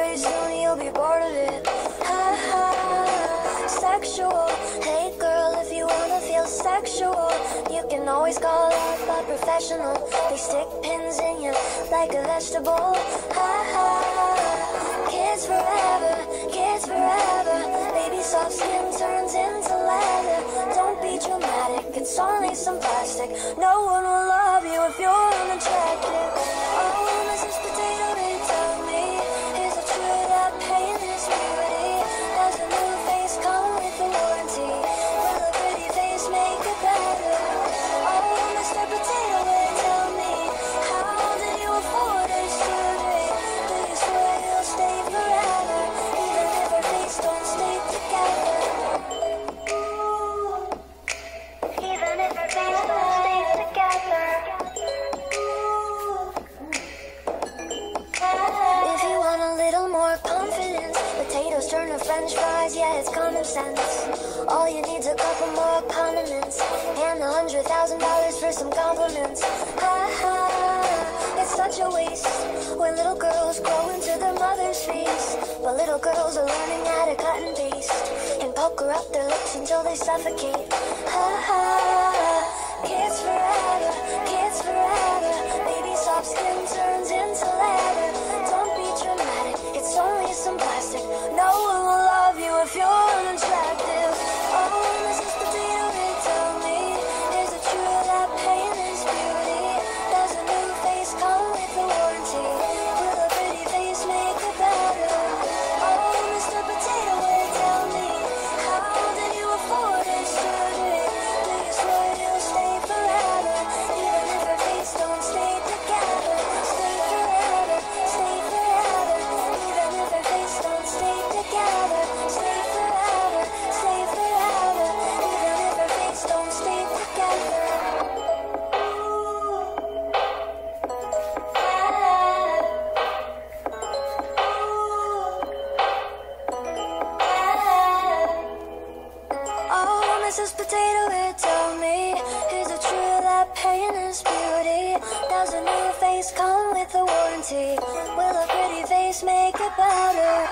pretty soon you'll be bored of it. Ha ha, sexual. Hey girl, if you wanna feel sexual, you can always call up a professional. They stick pins in you like a vegetable. Ha ha, kids forever, kids forever. Baby soft skin turns into leather. Don't be dramatic, it's only some plastic. No one will love you if you're unattractive. Oh, Mrs. Potato, they tell me, is it true that pain is beauty? Does a new face come with a warranty? Will a pretty face make it better? Oh, Mr. Potato, they tell me, how did you afford a surgery? Do you swear you'll stay forever, even if our face don't stay together? Even if our face don't stay together. If you want a little more confidence, potatoes turn to french fries, yeah, it's common sense. All you need's a couple more condiments and $100,000 for some compliments. Ha ha, it's such a waste when little girls grow into their mother's face. But little girls are learning how to cut and paste and pucker up their lips until they suffocate. Ha ha, kids forever, kids forever. Baby soft skin turns into leather. Don't be dramatic, it's only some plastic. No one will love you if you're unattractive. Oh, Mrs. Potato, they tell me, is it true that pain is beauty? Does a new face come with a warranty? Will a pretty face make it better? Oh, Mr. Potato, they tell me, how did you afford a surgery? Do you swear you'll stay forever, even if our face don't stay together? Stay forever, even if our face don't stay together. Stay forever, even if our face don't stay together. Oh, Mrs. Potato, Head, tell me, is it true that pain is beauty? Does a new face come with a warranty? Will a pretty face make it better?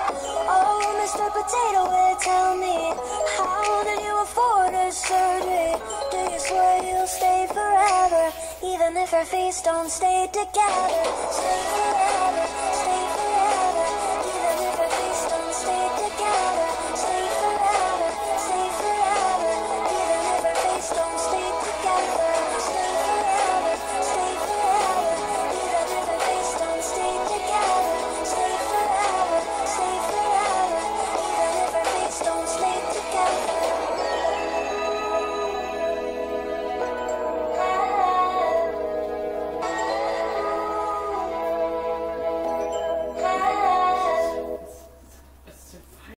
Oh, Mr. Potato Head, tell me, how did you afford a surgery? Do you swear you'll stay forever, even if our face don't stay together? Stay forever, stay